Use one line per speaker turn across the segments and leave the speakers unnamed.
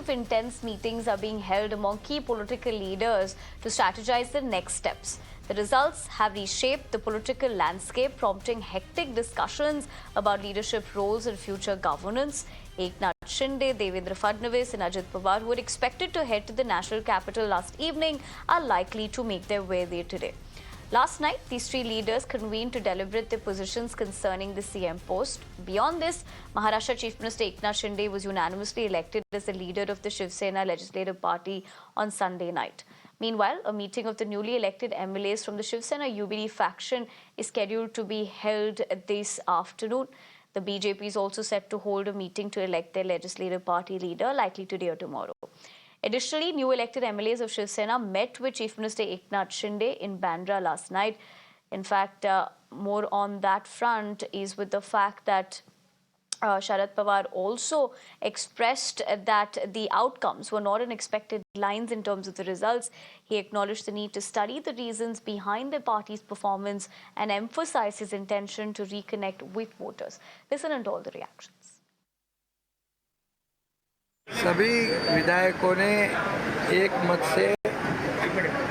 of intense meetings are being held among key political leaders to strategize the next steps. The results have reshaped the political landscape, prompting hectic discussions about leadership roles and future governance. Eknath Shinde, Devendra Fadnavis and Ajit Pawar, who were expected to head to the national capital last evening, are likely to make their way there today. Last night, these three leaders convened to deliberate their positions concerning the CM post. Beyond this, Maharashtra Chief Minister Eknath Shinde was unanimously elected as the leader of the Shiv Sena Legislative Party on Sunday night. Meanwhile, a meeting of the newly elected MLAs from the Shiv Sena UBD faction is scheduled to be held this afternoon. The BJP is also set to hold a meeting to elect their legislative party leader, likely today or tomorrow. Additionally, new elected MLAs of Shiv Sena met with Chief Minister Eknath Shinde in Bandra last night. In fact, more on that front is with the fact that Sharad Pawar also expressed that the outcomes were not in expected lines in terms of the results. He acknowledged the need to study the reasons behind the party's performance and emphasized his intention to reconnect with voters. Listen and all the reactions.
सभी विधायकों ने एक मत से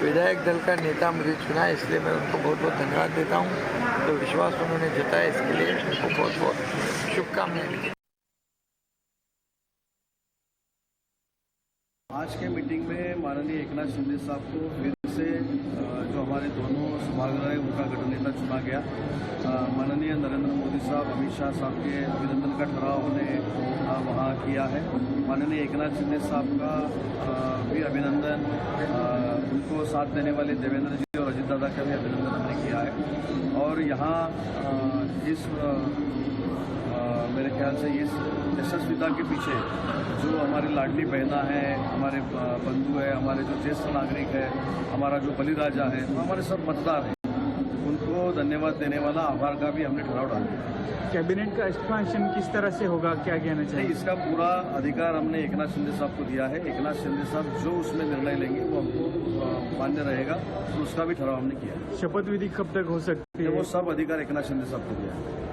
विधायक दल का नेता मुझे चुना, इसलिए मैं उनको बहुत बहुत धन्यवाद देता हूं। तो विश्वास उन्होंने जताया, इसके लिए उनको बहुत बहुत शुभकामनाएं।
आज के मीटिंग में माननीय एकनाथ शिंदे साहब को फिर से जो हमारे दोनों सभागृह है उनका गठन नेता चुना गया। माननीय नरेंद्र मोदी साहब, अमित शाह साहब के अभिनंदन का ठहराव उन्हें वहाँ किया है। माननीय एकनाथ शिंदे साहब का भी अभिनंदन, उनको साथ देने वाले देवेंद्र जी और अजित दादा का भी अभिनंदन हमने किया है। और यहाँ इस मेरे ख्याल से इस यशस्विता के पीछे जो हमारी लाडली बहना है, हमारे बंधु है, हमारे जो ज्येष्ठ नागरिक है, हमारा जो बलिराजा है, हमारे सब मतदार हैं, उनको धन्यवाद देने वाला आभार का भी हमने ठहराव डाला।
कैबिनेट का एक्सपेंशन किस तरह से होगा, क्या कहना चाहिए?
इसका पूरा अधिकार हमने एकनाथ शिंदे साहब को दिया है। एकनाथ शिंदे साहब जो उसमें निर्णय लेंगे वो हमको मान्य रहेगा, तो उसका भी ठहराव हमने किया है।
शपथ विधि कब तक हो सकती है?
वो सब अधिकार एकनाथ शिंदे साहब को दिया है।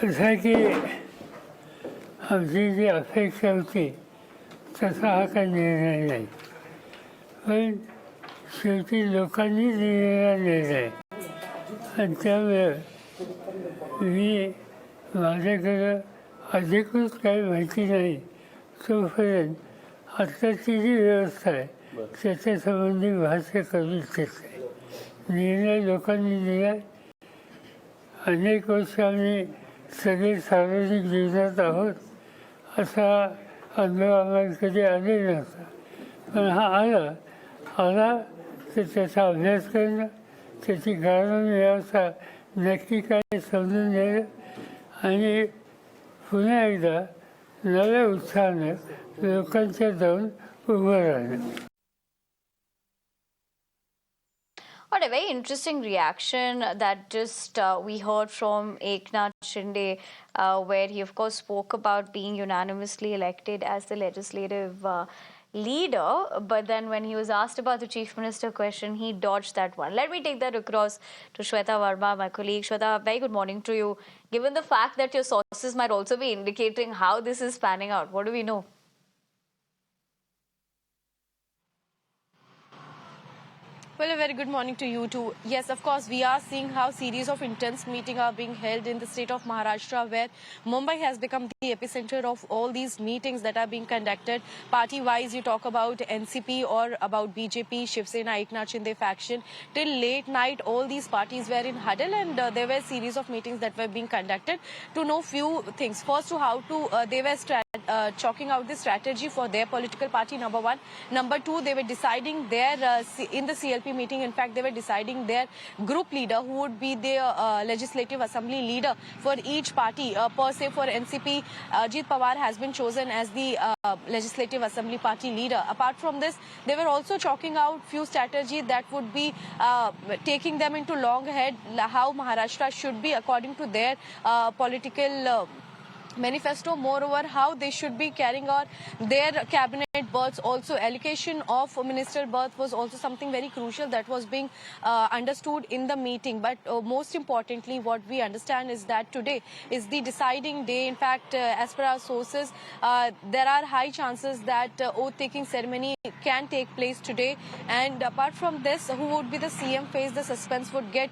असं की आमची जी अपेक्षा होती तसा हा काही निर्णय नाही, पण शेवटी लोकांनी दिलेला निर्णय आणि त्यामुळे मी माझ्याकडं अधिकृत काही माहिती नाही तोपर्यंत आत्ताची जी व्यवस्था आहे त्याच्या संबंधी भाष्य करू इच्छित नाही। निर्णय लोकांनी दिला। अनेक वर्ष आम्ही सगळे सार्वजनिक जीवनात आहोत, असा अनुभव आम्हाला कधी आले नव्हता, पण हा आला तर त्याचा अभ्यास करणं, त्याची कारण व्यवस्था नक्की काय समजून घेणं आणि पुन्हा एकदा नव्या उत्साहानं लोकांच्या जाऊन उभं राहणं।
What a very interesting reaction that just we heard from Eknath Shinde, where he of course spoke about being unanimously elected as the legislative leader, but then when he was asked about the Chief Minister question, he dodged that one. Let me take that across to Shweta Verma, my colleague. Shweta, very good morning to you. Given the fact that your sources might also be indicating how this is panning out, what do we know?
Well, a very good morning to you too. Yes, of course, we are seeing how series of intense meetings are being held in the state of Maharashtra, where Mumbai has become the epicenter of all these meetings that are being conducted. Party-wise, you talk about NCP or about BJP, Shiv Sena, Eknath Shinde faction. Till late night, all these parties were in huddle, and there were a series of meetings that were being conducted to know few things. First, to how to they were chalking out the strategy for their political party, number one. Number two, they were deciding their in the CLP meeting, in fact, they were deciding their group leader, who would be their legislative assembly leader for each party. Per se, for NCP, Ajit Pawar has been chosen as the legislative assembly party leader. Apart from this, they were also chalking out few strategies that would be taking them into long ahead, how Maharashtra should be according to their political manifesto. Moreover, how they should be carrying on their cabinet berths, also allocation of minister berth was also something very crucial that was being understood in the meeting. But most importantly, what we understand is that today is the deciding day. In fact, as per our sources, there are high chances that oath-taking ceremony can take place today. And apart from this, who would be the CM face, the suspense would get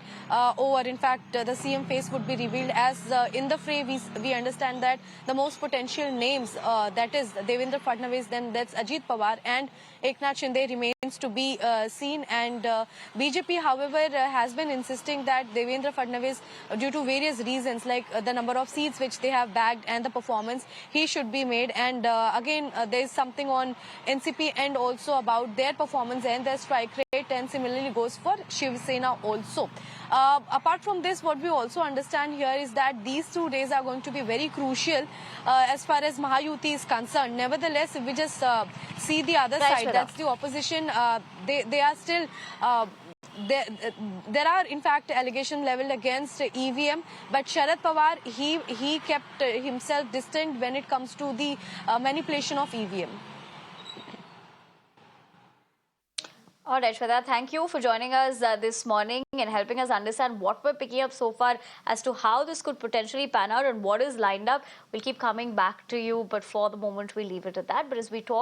over. In fact, the CM face would be revealed as in the fray we understand that the most potential names, that is Devendra Fadnavis, then that's Ajit Pawar and Eknath Shinde remains to be seen. And BJP, however, has been insisting that Devendra Fadnavis, due to various reasons like the number of seats which they have bagged and the performance, he should be made. And again, there is something on NCP and also about their performance and their strike rate, and similarly goes for Shiv Sena also. Apart from this, what we also understand here is that these 2 days are going to be very crucial as far as Mahayuti is concerned. Nevertheless, if we just see the other
Right,
side,
Shweta.
that's the opposition, they are still... There are in fact allegations leveled against EVM, but Sharad Pawar, he kept himself distant when it comes to the manipulation of EVM.
All right, Shweta, thank you for joining us this morning and helping us understand what we're picking up so far as to how this could potentially pan out and what is lined up. We'll keep coming back to you, but for the moment, we leave it at that. But as we talk